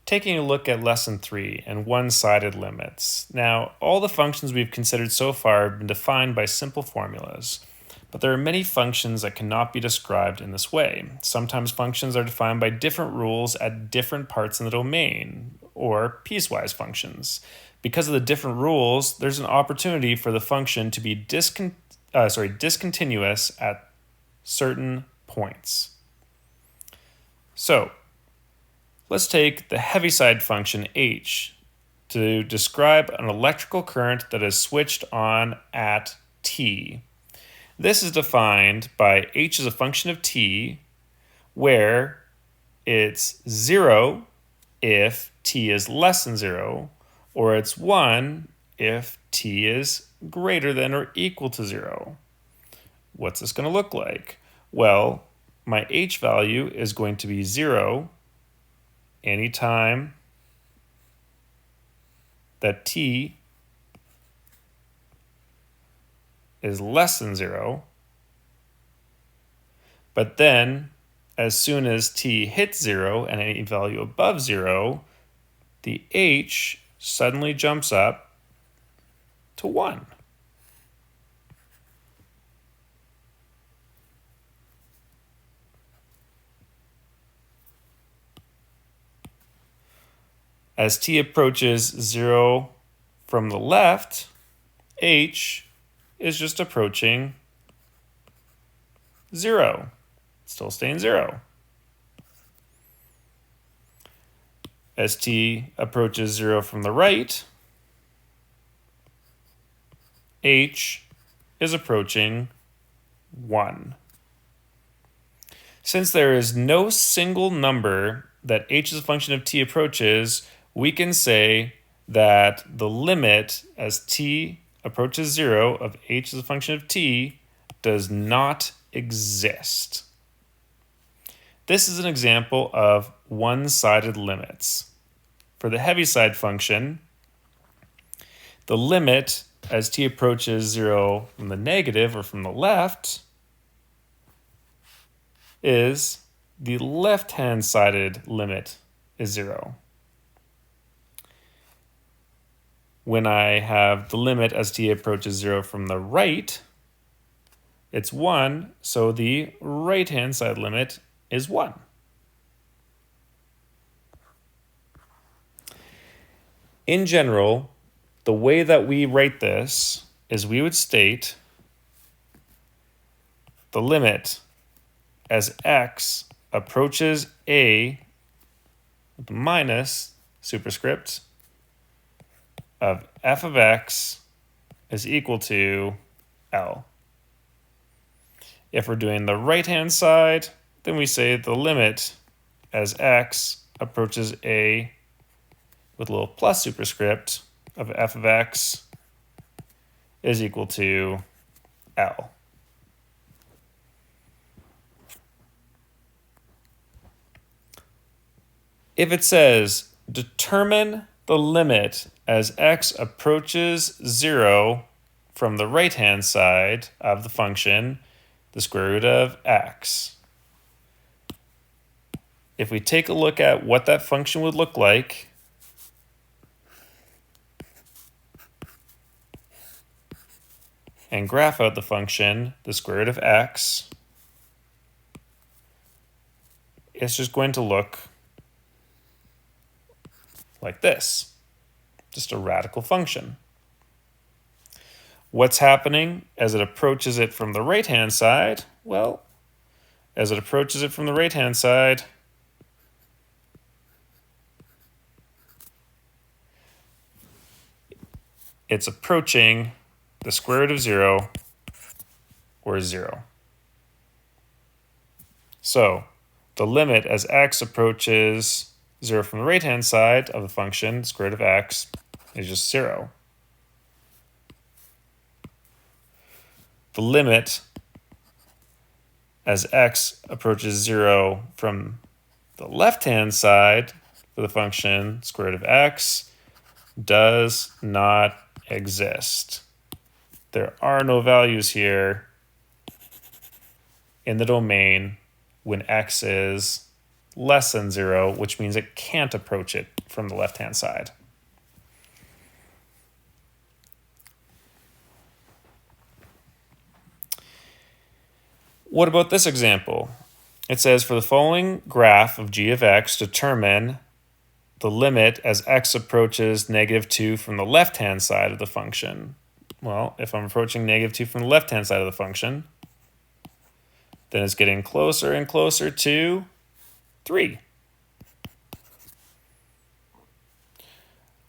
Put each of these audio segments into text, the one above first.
taking a look at lesson 3 and one-sided limits. Now, all the functions we've considered so far have been defined by simple formulas, but there are many functions that cannot be described in this way. Sometimes functions are defined by different rules at different parts in the domain, or piecewise functions. Because of the different rules, there's an opportunity for the function to be discontinuous at certain points. So, let's take the Heaviside function h to describe an electrical current that is switched on at t. This is defined by h as a function of t, where it's 0 if t is less than 0, or it's 1 if t is greater than or equal to 0. What's this going to look like? Well, my h value is going to be 0 anytime that t is less than 0, but then as soon as t hits 0 and any value above 0, the h suddenly jumps up to 1. As t approaches 0 from the left, h is just approaching 0. It's still staying 0. As t approaches 0 from the right, h is approaching 1. Since there is no single number that h as a function of t approaches, we can say that the limit as t approaches 0 of h as a function of t does not exist. This is an example of one-sided limits. For the Heaviside function, the limit as t approaches 0 from the negative or from the left is the left-hand sided limit is 0. When I have the limit as t approaches 0 from the right, it's 1, so the right-hand side limit is 1. In general, the way that we write this is we would state the limit as x approaches a with the minus superscript of f of x is equal to L. If we're doing the right-hand side, then we say the limit as x approaches a with a little plus superscript of f of x is equal to L. If it says determine the limit as x approaches 0 from the right-hand side of the function, the square root of x. If we take a look at what that function would look like, and graph out the function, the square root of x, it's just going to look like this, just a radical function. What's happening as it approaches it from the right-hand side? Well, as it approaches it from the right-hand side, it's approaching the square root of 0 or 0. So the limit as x approaches 0 from the right-hand side of the function, square root of x, is just 0. The limit as x approaches 0 from the left-hand side for the function, square root of x, does not exist. There are no values here in the domain when x is less than 0, which means it can't approach it from the left-hand side. What about this example? It says for the following graph of g of x, determine the limit as x approaches -2 from the left-hand side of the function. Well, if I'm approaching -2 from the left-hand side of the function, then it's getting closer and closer to 3.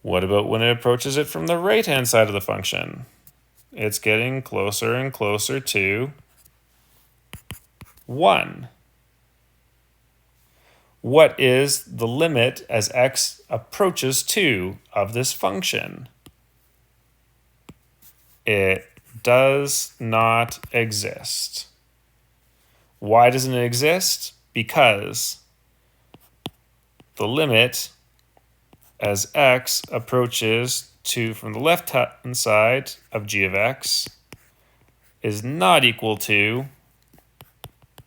What about when it approaches it from the right-hand side of the function? It's getting closer and closer to 1. What is the limit as x approaches 2 of this function? It does not exist. Why doesn't it exist? Because the limit as x approaches 2 from the left-hand side of g of x is not equal to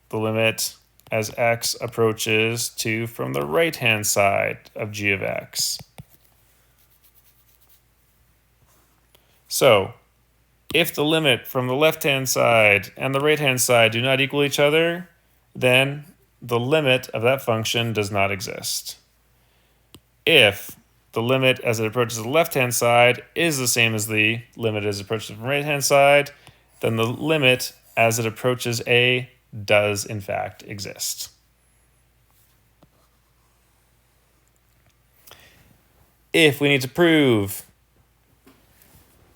the limit as x approaches 2 from the right-hand side of g of x. So, if the limit from the left-hand side and the right-hand side do not equal each other, then the limit of that function does not exist. If the limit as it approaches the left-hand side is the same as the limit as it approaches the right-hand side, then the limit as it approaches a does in fact exist. If we need to prove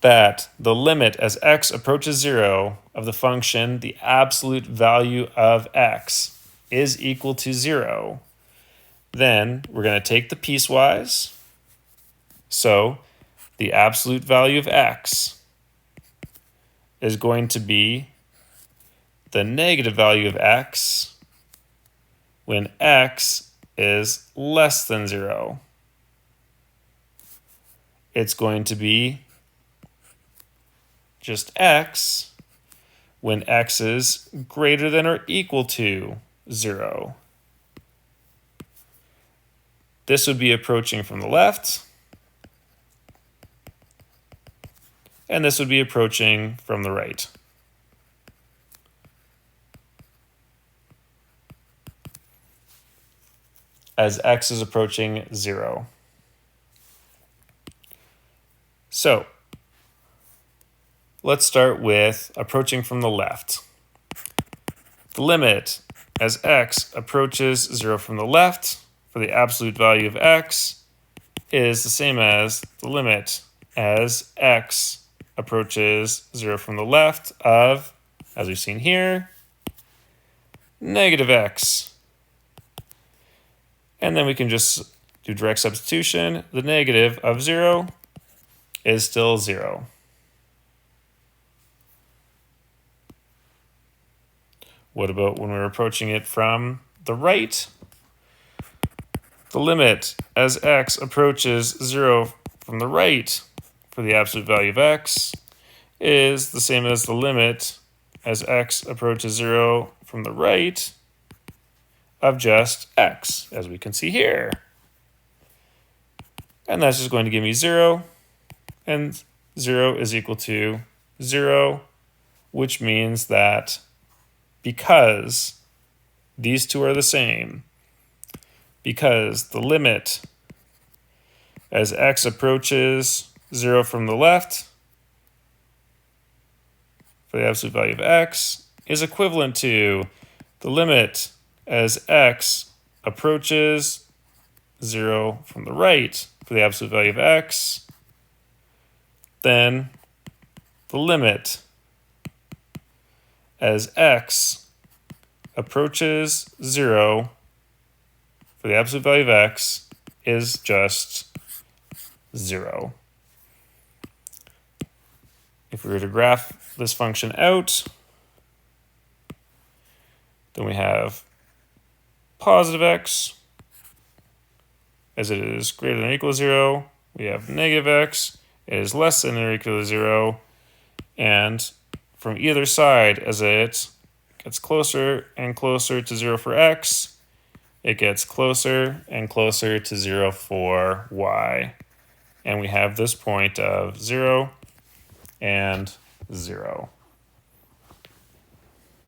that the limit as x approaches 0 of the function, the absolute value of x is equal to 0, then we're going to take the piecewise. So the absolute value of x is going to be the negative value of x when x is less than 0. It's going to be just x when x is greater than or equal to 0. This would be approaching from the left, and this would be approaching from the right. As x is approaching 0. So, let's start with approaching from the left. The limit as x approaches 0 from the left for the absolute value of x is the same as the limit as x approaches 0 from the left of, as we've seen here, negative x. And then we can just do direct substitution. The negative of 0 is still 0. What about when we're approaching it from the right? The limit as x approaches 0 from the right for the absolute value of x is the same as the limit as x approaches 0 from the right of just x, as we can see here. And that's just going to give me 0, and 0 is equal to 0, which means that because these two are the same, because the limit as x approaches 0 from the left for the absolute value of x is equivalent to the limit as x approaches 0 from the right for the absolute value of x, then the limit as x approaches 0 for the absolute value of x is just 0. If we were to graph this function out, then we have positive x as it is greater than or equal to 0. We have negative x, it is less than or equal to 0. And from either side, as it gets closer and closer to 0 for x, it gets closer and closer to 0 for y. And we have this point of 0 and 0.